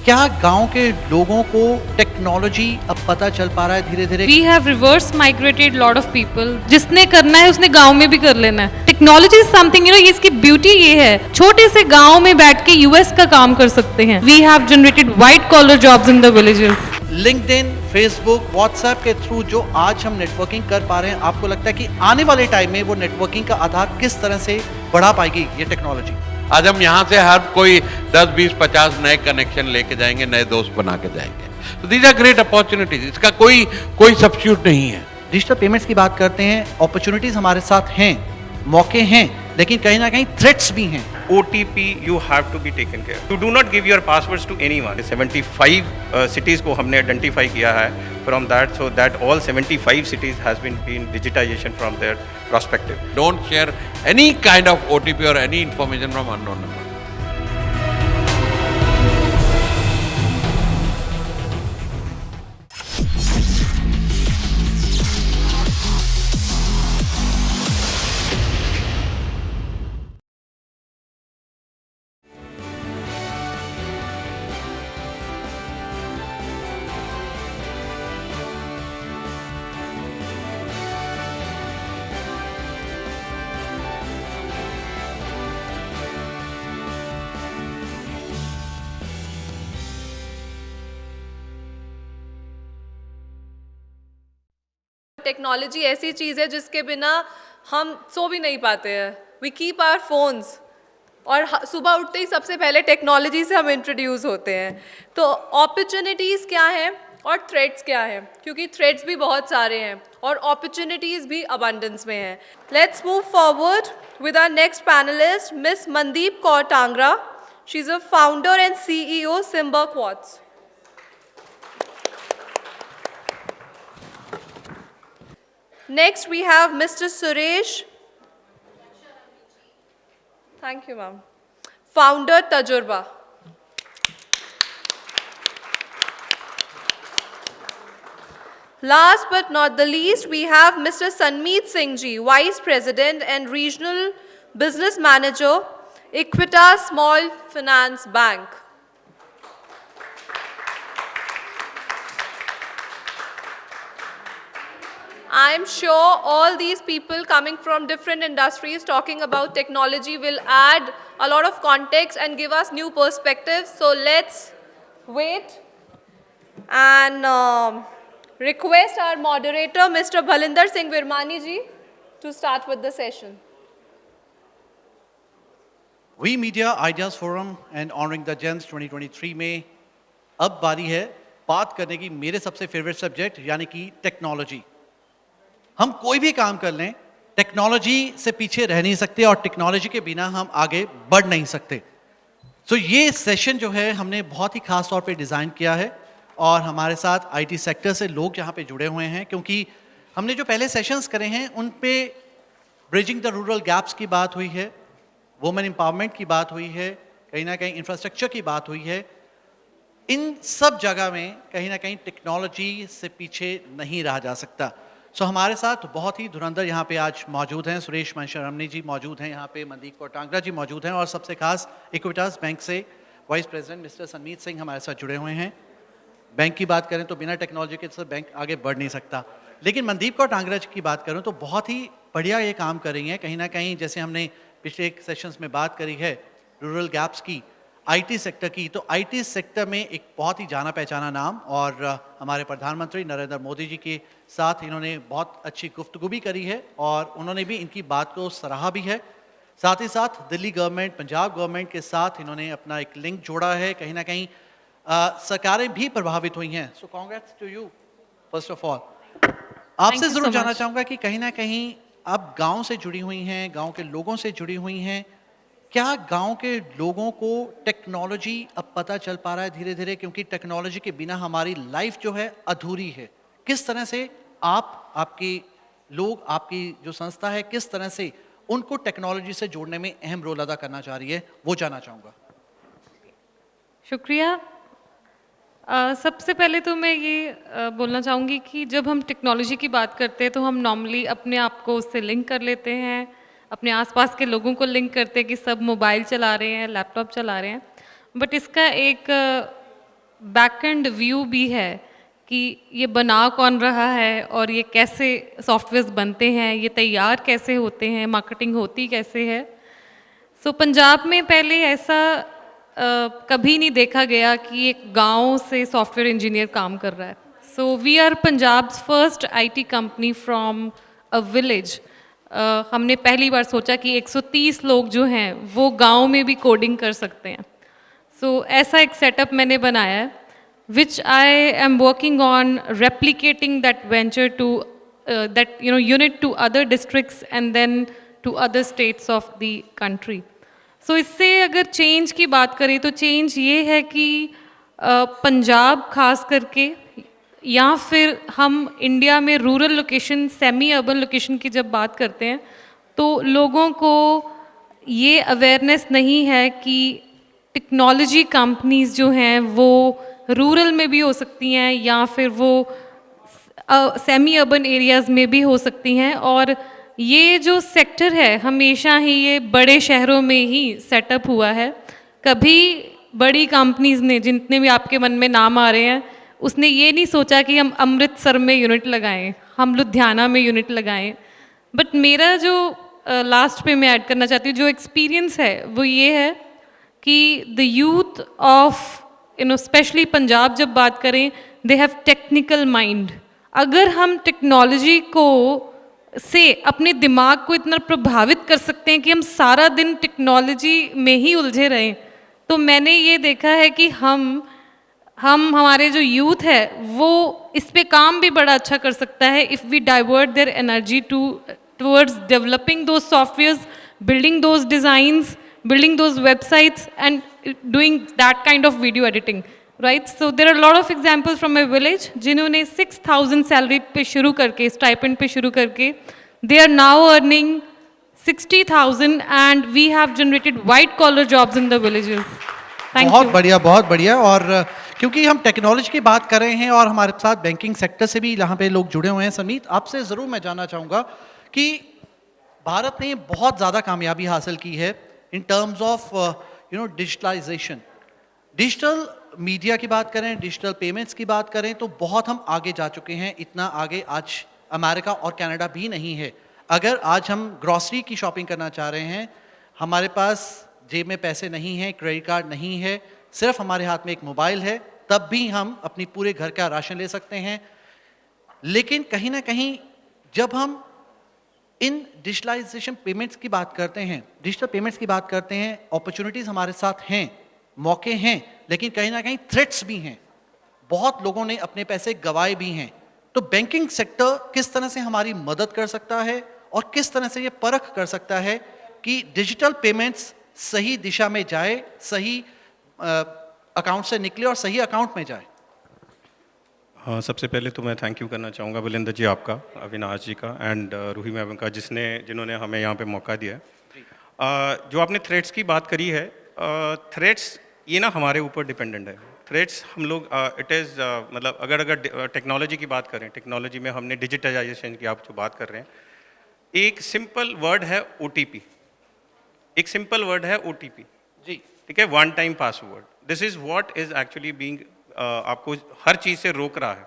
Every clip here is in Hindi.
क्या गांव के लोगों को टेक्नोलॉजी अब पता चल पा रहा है धीरे धीरे? We have reverse migrated lot of people. जिसने करना है उसने गांव में भी कर लेना है। टेक्नोलॉजी इज समथिंग, ये इसकी ब्यूटी ये है, छोटे से गांव में बैठ के यूएस का काम कर सकते हैं। We have generated white collar jobs in the villages. LinkedIn, Facebook, WhatsApp के थ्रू जो आज हम नेटवर्किंग कर पा रहे हैं, आपको लगता है कि आने वाले टाइम में वो नेटवर्किंग का आधार किस तरह से बढ़ा पाएगी ये टेक्नोलॉजी? आज हम यहाँ से हर कोई 10, 20, 50 नए कनेक्शन लेके जाएंगे, नए दोस्त बना के जाएंगे। तो दीज आर ग्रेट अपॉर्चुनिटीज, इसका कोई सब्स्टिट्यूट नहीं है। डिजिटल पेमेंट्स की बात करते हैं, अपॉर्चुनिटीज हमारे साथ हैं, मौके हैं, लेकिन कहीं ना कहीं थ्रेट्स भी हैं। OTP you have to be taken care. You do not give your passwords to anyone. 75 cities को हमने identify किया है from that, so that all 75 cities has been digitization from their perspective. Don't share any kind of OTP or any information from unknown number. Technology ऐसी चीज़ है जिसके बिना हम सो भी नहीं पाते हैं। वी कीप आवर फोन्स, और सुबह उठते ही सबसे पहले टेक्नोलॉजी से हम इंट्रोड्यूस होते हैं। तो अपॉर्चुनिटीज़ क्या हैं और थ्रेट्स क्या हैं, क्योंकि थ्रेट्स भी बहुत सारे हैं और अपॉर्चुनिटीज़ भी अबंडेंस में हैं। Let's move forward with our next panelist, miss Mandeep Kaur Tangra. She is a founder and CEO Simba Quartz। Next, we have Mr. Suresh. Thank you, ma'am. Founder, Tajurba. Last but not the least, we have Mr. Sanmeet Singh Ji, Vice President and Regional Business Manager, Equitas Small Finance Bank. I'm sure all these people coming from different industries talking about technology will add a lot of context and give us new perspectives. So let's wait and request our moderator, Mr. Bhalinder Singh Virmani ji, to start with the session. We media ideas forum and honouring the gems 2023 में अब बारी है बात करने की मेरे सबसे फेवरेट सब्जेक्ट यानी कि टेक्नोलॉजी। हम कोई भी काम कर लें, टेक्नोलॉजी से पीछे रह नहीं सकते और टेक्नोलॉजी के बिना हम आगे बढ़ नहीं सकते। सो ये सेशन जो है हमने बहुत ही खास तौर पे डिज़ाइन किया है और हमारे साथ IT सेक्टर से लोग यहाँ पे जुड़े हुए हैं, क्योंकि हमने जो पहले सेशंस करे हैं उन पे ब्रिजिंग द रूरल गैप्स की बात हुई है, वुमेन एम्पावरमेंट की बात हुई है, कहीं ना कहीं इंफ्रास्ट्रक्चर की बात हुई है। इन सब जगह में कहीं ना कहीं टेक्नोलॉजी से पीछे नहीं रहा जा सकता। सो हमारे साथ बहुत ही धुरंधर यहाँ पे आज मौजूद हैं। सुरेश मनशरमनी जी मौजूद हैं यहाँ पे, मनदीप कौर टांगरा जी मौजूद हैं और सबसे खास इक्विटास बैंक से vice president mister Sanmeet Singh हमारे साथ जुड़े हुए हैं। बैंक की बात करें तो बिना टेक्नोलॉजी के तो बैंक आगे बढ़ नहीं सकता, लेकिन मनदीप कौर टांगरा जी की बात करूँ तो बहुत ही बढ़िया ये काम कर रही हैं। कहीं ना कहीं जैसे हमने पिछले एक सेशंस में बात करी है रूरल गैप्स की, IT सेक्टर की, तो IT सेक्टर में एक बहुत ही जाना पहचाना नाम, और हमारे प्रधानमंत्री नरेंद्र मोदी जी के साथ इन्होंने बहुत अच्छी गुफ्तगू भी करी है और उन्होंने भी इनकी बात को सराहा भी है। साथ ही साथ दिल्ली गवर्नमेंट, पंजाब गवर्नमेंट के साथ इन्होंने अपना एक लिंक जोड़ा है। कहीं ना कहीं सरकारें भी प्रभावित हुई हैं। So congrats to you first of all. आपसे ज़रूर जानना चाहूँगा कि कहीं ना कहीं आप गाँव से जुड़ी हुई हैं, गाँव के लोगों से जुड़ी हुई हैं, क्या गांव के लोगों को टेक्नोलॉजी अब पता चल पा रहा है धीरे धीरे, क्योंकि टेक्नोलॉजी के बिना हमारी लाइफ जो है अधूरी है? किस तरह से आप, आपके लोग, आपकी जो संस्था है, किस तरह से उनको टेक्नोलॉजी से जोड़ने में अहम रोल अदा करना चाह रही है, वो जानना चाहूँगा। शुक्रिया। सबसे पहले तो मैं ये बोलना चाहूँगी कि जब हम टेक्नोलॉजी की बात करते हैं तो हम नॉर्मली अपने आप को उससे लिंक कर लेते हैं, अपने आसपास के लोगों को लिंक करते हैं कि सब मोबाइल चला रहे हैं, लैपटॉप चला रहे हैं। बट इसका एक बैकएंड व्यू भी है कि ये बना कौन रहा है और ये कैसे सॉफ्टवेयर्स बनते हैं, ये तैयार कैसे होते हैं, मार्केटिंग होती कैसे है। सो पंजाब में पहले ऐसा कभी नहीं देखा गया कि एक गांव से सॉफ्टवेयर इंजीनियर काम कर रहा है। So we are Punjab's first IT company from a village. हमने पहली बार सोचा कि 130 लोग जो हैं वो गांव में भी कोडिंग कर सकते हैं। सो ऐसा एक सेटअप मैंने बनाया है, which I am working on replicating that venture to that unit to other districts and then to other states of the country. So इससे अगर चेंज की बात करें तो चेंज ये है कि पंजाब खास करके, या फिर हम इंडिया में rural location, semi urban location की जब बात करते हैं तो लोगों को ये अवेयरनेस नहीं है कि टेक्नोलॉजी कंपनीज जो हैं वो रूरल में भी हो सकती हैं या फिर वो सेमी अर्बन एरियाज़ में भी हो सकती हैं। और ये जो सेक्टर है हमेशा ही ये बड़े शहरों में ही सेटअप हुआ है। कभी बड़ी कंपनीज ने, जितने भी आपके मन में नाम आ रहे हैं, उसने ये नहीं सोचा कि हम अमृतसर में यूनिट लगाएं, हम लुधियाना में यूनिट लगाएं। बट मेरा जो लास्ट पे मैं ऐड करना चाहती हूँ, जो एक्सपीरियंस है वो ये है कि the youth of specially Punjab जब बात करें, दे हैव टेक्निकल माइंड। अगर हम टेक्नोलॉजी को से अपने दिमाग को इतना प्रभावित कर सकते हैं कि हम सारा दिन टेक्नोलॉजी में ही उलझे रहें, तो मैंने ये देखा है कि हमारे जो यूथ है वो इस पे काम भी बड़ा अच्छा कर सकता है if we divert their energy towards developing those softwares, building those designs, building those websites and doing that kind of video editing, right? So there are a lot of examples from my village जिन्होंने 6,000 सैलरी पे शुरू करके, स्टाइपेंड पे शुरू करके, they are now earning 60,000 and we have generated white collar jobs in the villages. Thank बहुत you. बढ़िया, बहुत बढ़िया। और क्योंकि हम टेक्नोलॉजी की बात कर रहे हैं और हमारे साथ बैंकिंग सेक्टर से भी यहाँ पे लोग जुड़े हुए हैं, समीत आपसे ज़रूर मैं जानना चाहूँगा कि भारत ने बहुत ज़्यादा कामयाबी हासिल की है in terms of digitalisation. Digital media की बात करें, डिजिटल पेमेंट्स की बात करें तो बहुत हम आगे जा चुके हैं। इतना आगे आज अमेरिका और कनाडा भी नहीं है। अगर आज हम ग्रॉसरी की शॉपिंग करना चाह रहे हैं, हमारे पास जेब में पैसे नहीं हैं, क्रेडिट कार्ड नहीं है, सिर्फ हमारे हाथ में एक मोबाइल है, तब भी हम अपनी पूरे घर का राशन ले सकते हैं। लेकिन कहीं ना कहीं जब हम इन डिजिटलाइजेशन पेमेंट्स की बात करते हैं, डिजिटल पेमेंट्स की बात करते हैं, अपॉर्चुनिटीज़ हमारे साथ हैं, मौके हैं, लेकिन कहीं ना कहीं थ्रेट्स भी हैं। बहुत लोगों ने अपने पैसे गंवाए भी हैं। तो बैंकिंग सेक्टर किस तरह से हमारी मदद कर सकता है और किस तरह से ये परख कर सकता है कि डिजिटल पेमेंट्स सही दिशा में जाए, सही अकाउंट से निकले और सही अकाउंट में जाए? हाँ, सबसे पहले तो मैं थैंक यू करना चाहूँगा विलेंद्र जी आपका, अविनाश जी का एंड रूही मैम का, जिन्होंने हमें यहाँ पे मौका दिया है। जो आपने थ्रेड्स की बात करी है, थ्रेड्स ये ना हमारे ऊपर डिपेंडेंट है। थ्रेड्स हम लोग इट इज़ मतलब अगर टेक्नोलॉजी की बात करें, टेक्नोलॉजी में हमने डिजिटलाइजेशन की आप जो बात कर रहे हैं, एक सिंपल वर्ड है OTP। एक सिंपल वर्ड है OTP जी, ठीक है, one time password. This is what is actually being आपको हर चीज़ से रोक रहा है,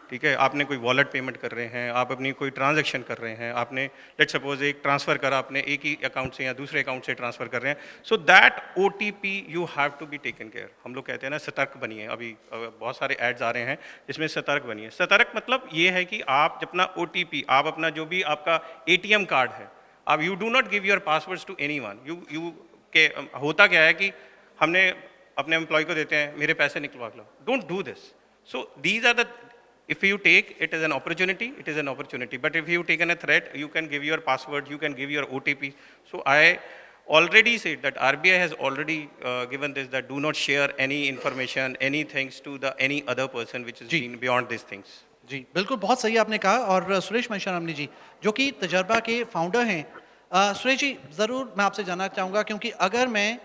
ठीक है। आपने कोई वॉलेट पेमेंट कर रहे हैं, आप अपनी कोई ट्रांजैक्शन कर रहे हैं, आपने लेट सपोज एक ट्रांसफ़र करा, आपने एक ही अकाउंट से या दूसरे अकाउंट से ट्रांसफ़र कर रहे हैं, so that OTP you have to be taken care. हम लोग कहते हैं ना सतर्क बनिए। अभी बहुत सारे एड्स आ रहे हैं जिसमें सतर्क बनिए। सतर्क मतलब ये है कि आप अपना OTP, आप अपना जो भी आपका ATM कार्ड है, आप you do not give your passwords to anyone. यू के होता क्या है कि हमने अपने एम्प्लॉय को देते हैं, मेरे पैसे निकलवा लो। Don't do this. So these are the, if you take it as an opportunity, it is an opportunity, but if you take a threat, you can give your password, you can give your OTP. So I already said that RBI has already given this, that do not share any information, any things to the any other person which is been beyond these things. जी बिल्कुल, बहुत सही आपने कहा। और सुरेश मेश्रामनी जी जो कि तजर्बा के फाउंडर हैं, सुरेश जी ज़रूर मैं आपसे जानना चाहूँगा, क्योंकि अगर मैं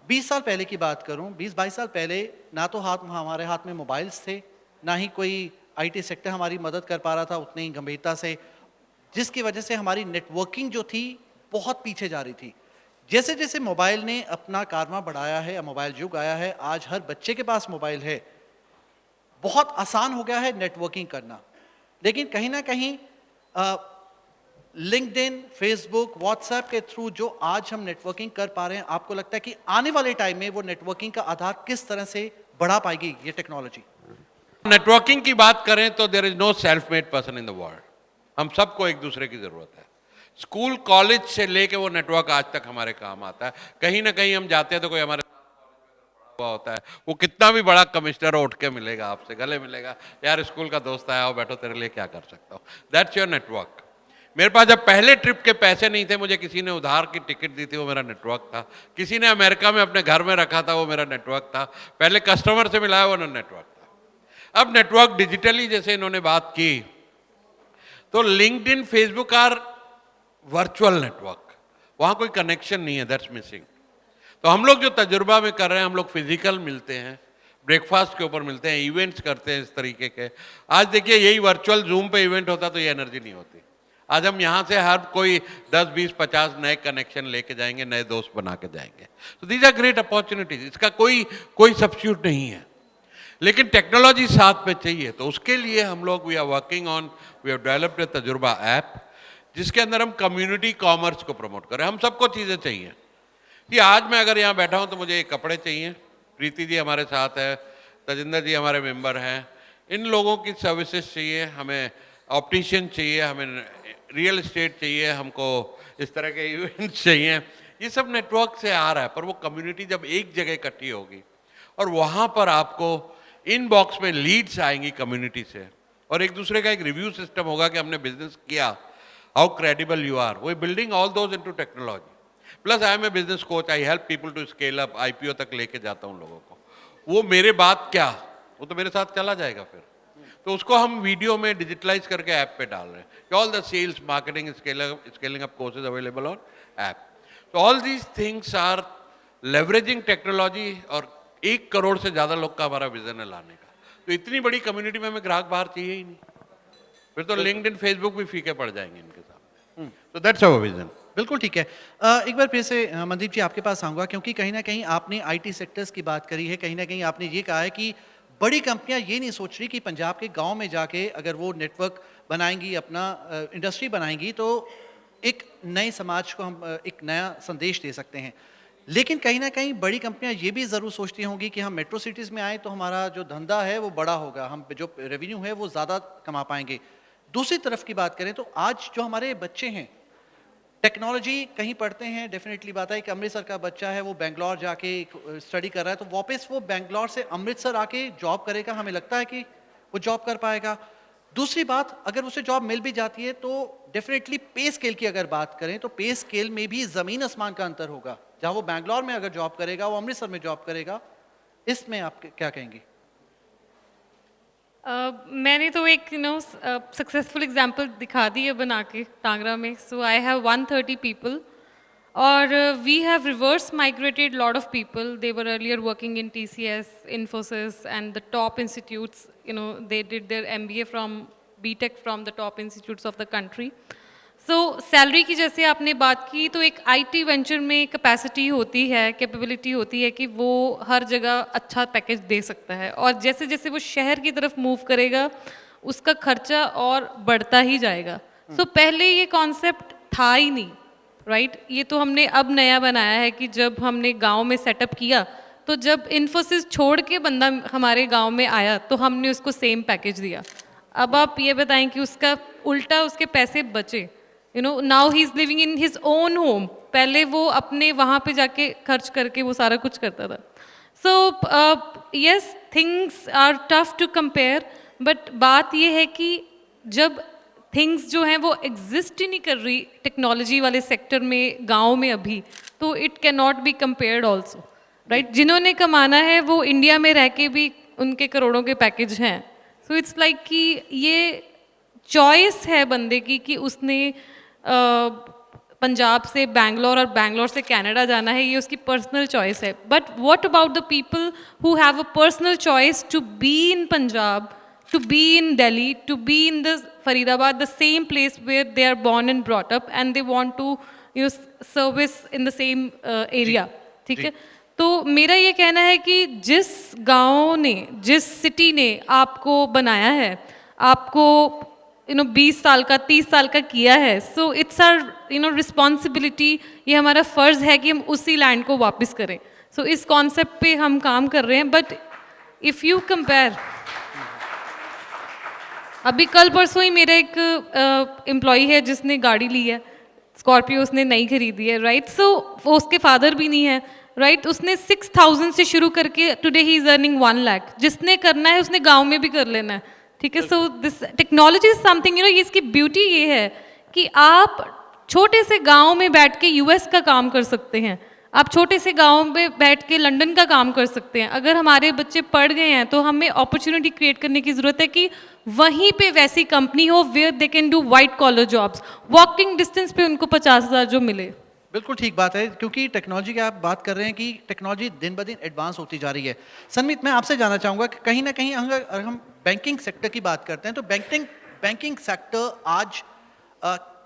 20 साल पहले की बात करूँ, 20-22 साल पहले ना तो हमारे हाथ में मोबाइल्स थे, ना ही कोई IT सेक्टर हमारी मदद कर पा रहा था उतनी गंभीरता से, जिसकी वजह से हमारी नेटवर्किंग जो थी बहुत पीछे जा रही थी। जैसे जैसे मोबाइल ने अपना कारवां बढ़ाया है, मोबाइल युग आया है, आज हर बच्चे के पास मोबाइल है, बहुत आसान हो गया है नेटवर्किंग करना, लेकिन कहीं ना कहीं लिंक्डइन, फेसबुक, व्हाट्सएप के थ्रू जो आज हम नेटवर्किंग कर पा रहे हैं, आपको लगता है कि आने वाले टाइम में वो नेटवर्किंग का आधार किस तरह से बढ़ा पाएगी ये टेक्नोलॉजी? नेटवर्किंग की बात करें तो there is no self made person in the world. हम सबको एक दूसरे की जरूरत है। स्कूल कॉलेज से लेके वो नेटवर्क आज तक हमारे काम आता है। कहीं ना कहीं हम जाते हैं तो कोई हमारे हुआ होता है, वो कितना भी बड़ा कमिश्नर उठ के मिलेगा, आपसे गले मिलेगा, यार स्कूल का दोस्त आया हो, बैठो तेरे लिए क्या कर सकता हूँ। That's your network. मेरे पास जब पहले ट्रिप के पैसे नहीं थे, मुझे किसी ने उधार की टिकट दी थी, वो मेरा नेटवर्क था। किसी ने अमेरिका में अपने घर में रखा था, वो मेरा नेटवर्क था। पहले कस्टमर से मिलाया, वो नेटवर्क था। अब नेटवर्क डिजिटली जैसे इन्होंने बात की, तो LinkedIn, Facebook are virtual network, वहां कोई कनेक्शन नहीं है, दैट्स मिसिंग। तो हम लोग जो तजुर्बा में कर रहे हैं, हम लोग फिजिकल मिलते हैं, ब्रेकफास्ट के ऊपर मिलते हैं, इवेंट्स करते हैं इस तरीके के। आज देखिए यही वर्चुअल जूम पे इवेंट होता तो ये एनर्जी नहीं होती। आज हम यहाँ से हर कोई 10, 20, 50 नए कनेक्शन लेके जाएंगे, नए दोस्त बना के जाएंगे। तो दीज आर ग्रेट अपॉर्चुनिटीज, इसका कोई सब्स्टिट्यूट नहीं है, लेकिन टेक्नोलॉजी साथ में चाहिए। तो उसके लिए हम लोग we are working on, we have developed a Tajurba app, जिसके अंदर हम कम्युनिटी कॉमर्स को प्रमोट करें। हम सबको चीज़ें चाहिए कि आज मैं अगर यहाँ बैठा हूँ तो मुझे ये कपड़े चाहिए, प्रीति जी हमारे साथ है, तजिंदर जी हमारे मेंबर हैं, इन लोगों की सर्विसेज चाहिए, हमें ऑप्टिशियन चाहिए, हमें रियल एस्टेट चाहिए, हमको इस तरह के इवेंट्स चाहिए। ये सब नेटवर्क से आ रहा है, पर वो कम्युनिटी जब एक जगह इकट्ठी होगी और वहाँ पर आपको इनबॉक्स में लीड्स आएंगी कम्युनिटी से, और एक दूसरे का एक रिव्यू सिस्टम होगा कि हमने बिजनेस किया, हाउ क्रेडिबल यू आर, वो building all those into technology. Plus I am a business coach, I help people to scale up, IPO तक लेके जाता हूँ लोगों को। वो मेरे बात क्या, वो तो मेरे साथ चला जाएगा फिर। तो उसको हम वीडियो में डिजिटलाइज करके ऐप पे डाल रहे हैं। All the sales, marketing, scaling up courses available on app. तो all these things are leveraging technology, और 1 करोड़ से ज़्यादा लोग का हमारा विजन है लाने का। तो इतनी बड़ी कम्युनिटी में हमें ग्राहक बाहर चाहिए ही नहीं, फिर तो लिंक्डइन, फेसबुक भी फीके पड़ जाएंगे इनके सामने। तो दैट्स आवर विजन। बिल्कुल ठीक है। एक बार फिर से मनदीप जी आपके पास आऊँगा, क्योंकि कहीं ना कहीं आपने IT सेक्टर्स की बात करी है, कहीं ना कहीं आपने ये कहा है कि बड़ी कंपनियां ये नहीं सोच रही कि पंजाब के गांव में जाके अगर वो नेटवर्क बनाएंगी, अपना इंडस्ट्री बनाएंगी, तो एक नए समाज को हम एक नया संदेश दे सकते हैं। लेकिन कहीं ना कहीं बड़ी कंपनियां ये भी ज़रूर सोचती होंगी कि हम मेट्रो सिटीज़ में आए तो हमारा जो धंधा है वो बड़ा होगा, हम जो रेवेन्यू है वो ज़्यादा कमा पाएंगे। दूसरी तरफ की बात करें तो आज जो हमारे बच्चे हैं, टेक्नोलॉजी कहीं पढ़ते हैं, डेफिनेटली बात है कि अमृतसर का बच्चा है, वो बेंगलोर जाके स्टडी कर रहा है, तो वापस वो बेंगलोर से अमृतसर आके जॉब करेगा, हमें लगता है कि वो जॉब कर पाएगा। दूसरी बात, अगर उसे जॉब मिल भी जाती है तो डेफिनेटली पे स्केल की अगर बात करें तो पे स्केल में भी ज़मीन आसमान का अंतर होगा। जहाँ वो बेंगलोर में अगर जॉब करेगा, वो अमृतसर में जॉब करेगा। इसमें आप क्या कहेंगे? मैंने तो एक सक्सेसफुल एग्जांपल दिखा दी है बना के टांगरा में। सो आई हैव 130 पीपल, और we have reverse migrated lot of people. They were earlier working in TCS, Infosys and the top institutes. They did their MBA from BTech from the top institutes of the country. So salary की जैसे आपने बात की, तो एक IT वेंचर में कैपेसिटी होती है, कैपेबिलिटी होती है कि वो हर जगह अच्छा पैकेज दे सकता है, और जैसे जैसे वो शहर की तरफ मूव करेगा उसका खर्चा और बढ़ता ही जाएगा। सो पहले ये कॉन्सेप्ट था ही नहीं, राइट? ये तो हमने अब नया बनाया है कि जब हमने गांव में सेटअप किया, तो जब इन्फोसिस छोड़ के बंदा हमारे गांव में आया तो हमने उसको सेम पैकेज दिया। अब आप ये बताएं कि उसका उल्टा उसके पैसे बचे। Now he is living in his own home. पहले वो अपने वहाँ पे जाके खर्च करके वो सारा कुछ करता था। So yes, things are tough to compare, but बात ये है कि जब थिंग्स जो हैं वो एग्जिस्ट ही नहीं कर रही टेक्नोलॉजी वाले सेक्टर में गाँव में अभी, तो it can not be compared also, right? जिन्होंने कमाना है वो इंडिया में रह के भी उनके करोड़ों के पैकेज हैं। सो इट्स लाइक कि ये चॉइस है बंदे की कि उसने पंजाब से बैंगलोर और बैंगलोर से कनाडा जाना है, ये उसकी पर्सनल चॉइस है। But what about the people who have a personal choice to be in Punjab, to be in Delhi, to be in the Faridabad, the same place where they are born and brought up, and they want to service in the same area, ठीक है? तो मेरा ये कहना है कि जिस गांव ने, जिस सिटी ने आपको बनाया है, आपको 20 साल का, 30 साल का किया है, सो इट्स आवर रिस्पॉन्सिबिलिटी, ये हमारा फ़र्ज़ है कि हम उसी लैंड को वापस करें. सो इस कॉन्सेप्ट पे हम काम कर रहे हैं. बट इफ़ यू कंपेयर, अभी कल परसों ही मेरा एक एम्प्लॉई है जिसने गाड़ी ली है, स्कॉर्पियो उसने नई खरीदी है, राइट. सो वो उसके फादर भी नहीं है, राइट. उसने 6,000 से शुरू करके today he is earning 1 lakh. जिसने करना है उसने गांव में भी कर लेना है, ठीक है. So this technology is something, इसकी ब्यूटी ये है कि आप छोटे से गांव में बैठ के यूएस का काम कर सकते हैं, आप छोटे से गांव में बैठ के लंदन का काम कर सकते हैं. अगर हमारे बच्चे पढ़ गए हैं तो हमें अपॉर्चुनिटी क्रिएट करने की ज़रूरत है कि वहीं पे वैसी कंपनी हो where they can do white collar jobs, walking distance पे उनको 50,000 जो मिले. बिल्कुल ठीक बात है, क्योंकि टेक्नोलॉजी की आप बात कर रहे हैं कि टेक्नोलॉजी दिन ब दिन एडवांस होती जा रही है. सनमित, मैं आपसे जानना चाहूँगा कि कहीं ना कहीं अगर हम बैंकिंग सेक्टर की बात करते हैं तो बैंकिंग सेक्टर आज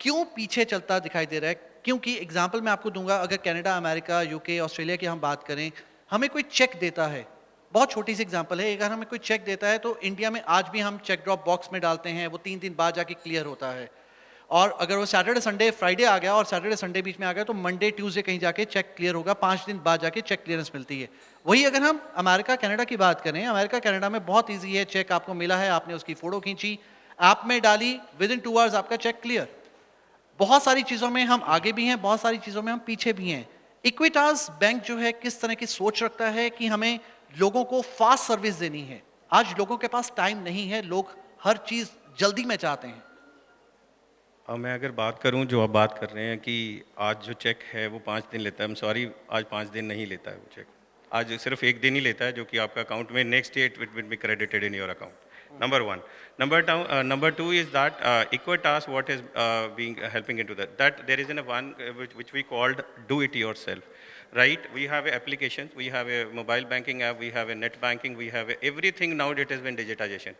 क्यों पीछे चलता दिखाई दे रहा है? क्योंकि एग्जाम्पल मैं आपको दूंगा, अगर कनाडा, अमेरिका, यूके, ऑस्ट्रेलिया की हम बात करें, हमें कोई चेक देता है, बहुत छोटी सी एग्जाम्पल है, अगर हमें कोई चेक देता है तो इंडिया में आज भी हम चेक ड्रॉप बॉक्स में डालते हैं, वो 3 दिन बाद जाके क्लियर होता है. और अगर वो सैटरडे संडे फ्राइडे आ गया और सैटरडे संडे बीच में आ गया तो मंडे ट्यूसडे कहीं जाके चेक क्लियर होगा, 5 दिन बाद जाके चेक क्लियरेंस मिलती है. वही अगर हम अमेरिका कनाडा की बात करें, अमेरिका कनाडा में बहुत ईजी है, चेक आपको मिला है, आपने उसकी फ़ोटो खींची, ऐप में डाली, विद इन 2 आवर्स आपका चेक क्लियर. बहुत सारी चीज़ों में हम आगे भी हैं, बहुत सारी चीज़ों में हम पीछे भी हैं. इक्विटास बैंक जो है किस तरह की सोच रखता है कि हमें लोगों को फास्ट सर्विस देनी है? आज लोगों के पास टाइम नहीं है, लोग हर चीज़ जल्दी में चाहते हैं. मैं अगर बात करूं, जो आप बात कर रहे हैं कि आज जो चेक है वो 5 दिन लेता है, सॉरी, आज 5 दिन नहीं लेता है वो चेक, आज सिर्फ 1 दिन ही लेता है, जो कि आपका अकाउंट में next day it will be credited in your account. Number one. Number two is that Equitas, what is being helping into that there is one which we called do it yourself, right? We have applications, we have a mobile banking app, we have a net banking, we have everything now. It has been digitization.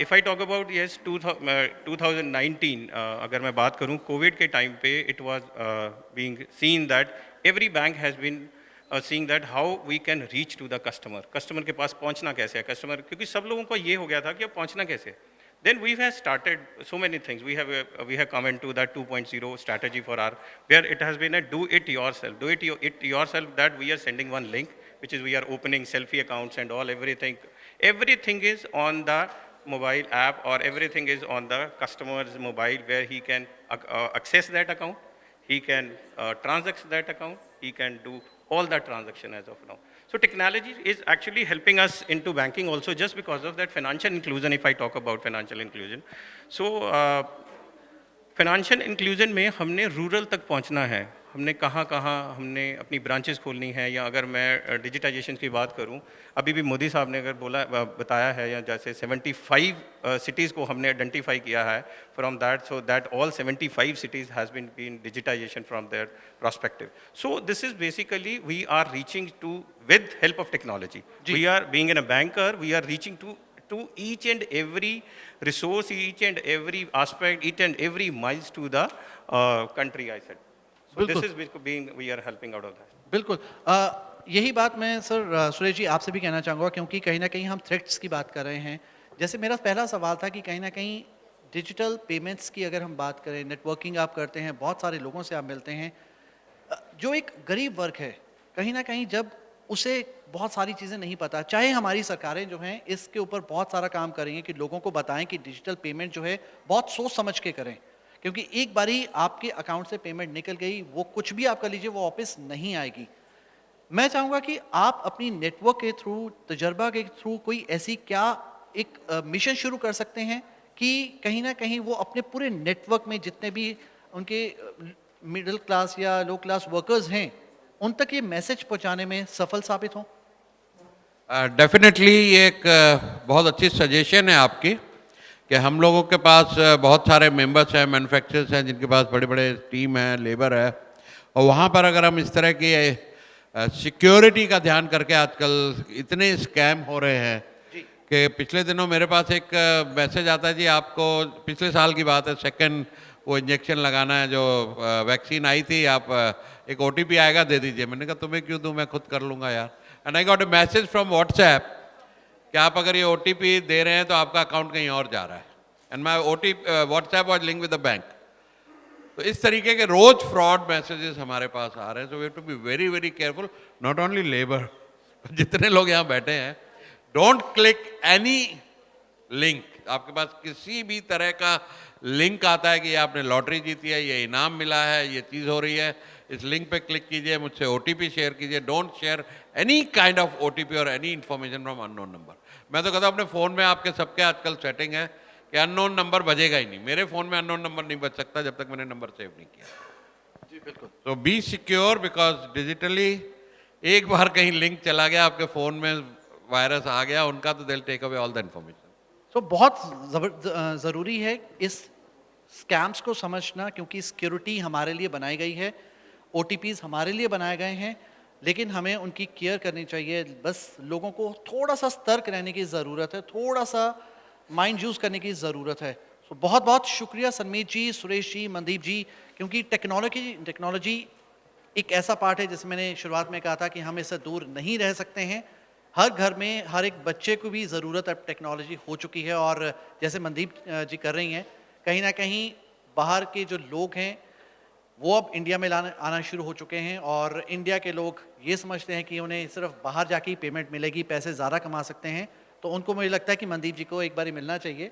If I talk about 2019, अगर मैं बात करूँ कोविड के टाइम पे, it was being seen that every bank has been seeing that how we can reach to the customer के पास पहुंचना कैसे है, customer, क्योंकि सब लोगों को ये हो गया था कि अब पहुंचना कैसे. Then we have started so many things. We have come into that 2.0 strategy for our, where it has been a do it yourself, yourself, that we are sending one link, which is we are opening selfie accounts and all, everything is on the mobile app, or everything is on the customer's mobile, where he can access that account, he can transact that account, he can do all that transaction as of now. So technology is actually helping us into banking also, just because of that financial inclusion. If I talk about financial inclusion, so financial inclusion में हमने रूरल तक पहुंचना है, हमने कहाँ हमने अपनी ब्रांचेस खोलनी है. या अगर मैं डिजिटाइजेशन की बात करूं, अभी भी मोदी साहब ने अगर बताया है, या जैसे 75 सिटीज़ को हमने आइडेंटिफाई किया है from that, so that all 75 cities has been digitization from their perspective. So this is basically we are reaching to, with help of technology. We are, being in a banker, we are reaching to each and every resource, each and every aspect, each and every miles to the country, I said. So this is being, we are helping out of that. बिल्कुल. यही बात मैं सर सुरेश जी आपसे भी कहना चाहूँगा, क्योंकि कहीं ना कहीं हम थ्रेट्स की बात कर रहे हैं. जैसे मेरा पहला सवाल था कि कहीं ना कहीं डिजिटल पेमेंट्स की अगर हम बात करें, नेटवर्किंग आप करते हैं, बहुत सारे लोगों से आप मिलते हैं, जो एक गरीब वर्ग है, कहीं ना कहीं जब उसे बहुत सारी चीज़ें नहीं पता, चाहे हमारी सरकारें जो हैं इसके ऊपर बहुत सारा काम करेंगे कि लोगों को बताएं कि डिजिटल पेमेंट जो है बहुत सोच समझ के करें, क्योंकि एक बारी आपके अकाउंट से पेमेंट निकल गई, वो कुछ भी आप कर लीजिए वो वापस नहीं आएगी. मैं चाहूँगा कि आप अपनी नेटवर्क के थ्रू, तजर्बा के थ्रू कोई ऐसी क्या एक मिशन शुरू कर सकते हैं कि कहीं ना कहीं वो अपने पूरे नेटवर्क में जितने भी उनके मिडिल क्लास या लो क्लास वर्कर्स हैं उन तक ये मैसेज पहुंचाने में सफल साबित हों? डेफिनेटली ये एक बहुत अच्छी सजेशन है आपकी कि हम लोगों के पास बहुत सारे मेंबर्स हैं, मैन्युफैक्चरर्स हैं, जिनके पास बड़े बड़े टीम है, लेबर है, और वहाँ पर अगर हम इस तरह की सिक्योरिटी का ध्यान करके, आजकल इतने स्कैम हो रहे हैं कि पिछले दिनों मेरे पास एक मैसेज आता है जी, आपको पिछले साल की बात है, 2 वो इंजेक्शन लगाना है जो वैक्सीन आई थी, आप एक OTP आएगा दे दीजिए। मैंने कहा तुम्हें क्यों दूं, मैं खुद कर लूँगा यार। And I got a message from WhatsApp कि आप अगर ये OTP दे रहे हैं तो आपका अकाउंट कहीं और जा रहा है। And my WhatsApp was link with the bank. तो इस तरीके के रोज फ्रॉड मैसेजेस हमारे पास आ रहे हैं। So we have to be very very careful, not only labour, जितने लोग यहाँ बैठे हैं, डोंट क्लिक एनी लिंक। आपके पास किसी भी तरह का लिंक आता है कि ये आपने लॉटरी जीती है, ये इनाम मिला है, ये चीज़ हो रही है, इस लिंक पे क्लिक कीजिए, मुझसे OTP शेयर कीजिए। Don't share any kind of OTP और any information from unknown number. मैं तो कहता हूँ अपने फ़ोन में आपके सबके आजकल सेटिंग है कि अननोन नंबर बजेगा ही नहीं। मेरे फ़ोन में अननोन नंबर नहीं बज सकता जब तक मैंने नंबर सेव नहीं किया। जी बिल्कुल। तो बी सिक्योर, बिकॉज डिजिटली एक बार कहीं लिंक चला गया, आपके फ़ोन में वायरस आ गया उनका, तो दिल take away all the information. So बहुत ज़रूरी है इस स्कैम्स को समझना, क्योंकि सिक्योरिटी हमारे लिए बनाई गई है, OTPs हमारे लिए बनाए गए हैं, लेकिन हमें उनकी केयर करनी चाहिए। बस लोगों को थोड़ा सा सतर्क रहने की ज़रूरत है, थोड़ा सा माइंड यूज़ करने की ज़रूरत है। सो बहुत बहुत शुक्रिया सनमीत जी, सुरेश जी, मनदीप जी, क्योंकि टेक्नोलॉजी एक ऐसा पार्ट है जिसे मैंने शुरुआत में कहा था कि हम इससे दूर नहीं रह सकते हैं। हर घर में हर एक बच्चे को भी ज़रूरत अब टेक्नोलॉजी हो चुकी है, और जैसे मनदीप जी कर रही हैं, कहीं ना कहीं बाहर के जो लोग हैं वो अब इंडिया में आना शुरू हो चुके हैं, और इंडिया के लोग ये समझते हैं कि उन्हें सिर्फ बाहर जाके ही पेमेंट मिलेगी, पैसे ज़्यादा कमा सकते हैं। तो उनको मुझे लगता है कि मनदीप जी को एक बार मिलना चाहिए,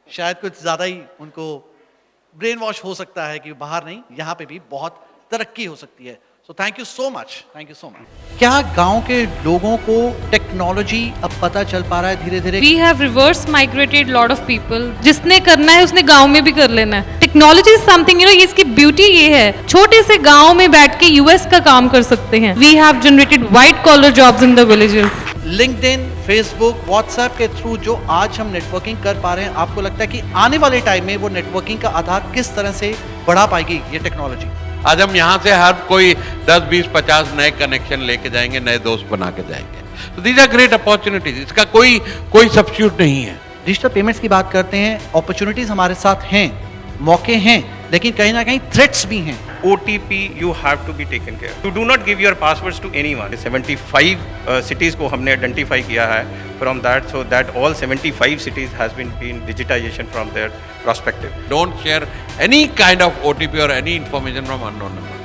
शायद कुछ ज़्यादा ही उनको ब्रेन वॉश हो सकता है कि बाहर नहीं, यहाँ पे भी बहुत तरक्की हो सकती है। So thank you so much, thank you so much. क्या गांव के लोगों को टेक्नोलॉजी अब पता चल पा रहा है धीरे धीरे? We have reverse migrated lot of people. जिसने करना है उसने गांव में भी कर लेना है। टेक्नोलॉजी इज समथिंग, इसकी ब्यूटी ये है, छोटे से गांव में बैठ के US का काम कर सकते हैं। We have generated white collar jobs in the villages. LinkedIn, Facebook, WhatsApp के थ्रू जो आज हम नेटवर्किंग कर पा रहे हैं, आपको लगता है कि आने वाले टाइम में वो नेटवर्किंग का आधार किस तरह से बढ़ा पाएगी ये टेक्नोलॉजी? आज हम यहाँ से हर कोई 10, 20, 50 नए कनेक्शन लेके जाएंगे, नए दोस्त बना के जाएंगे। तो दीज आर ग्रेट अपॉर्चुनिटीज, इसका कोई सब्स्टिट्यूट नहीं है। डिजिटल पेमेंट्स की बात करते हैं, अपॉर्चुनिटीज हमारे साथ हैं, मौके हैं, लेकिन कहीं ना कहीं थ्रेट्स भी हैं। OTP you have to be taken care. You do not give your passwords to anyone. 75 cities को हमने identify किया है from that, so that all 75 cities has been digitization from their perspective. Don't share any kind of OTP or any information from unknown number.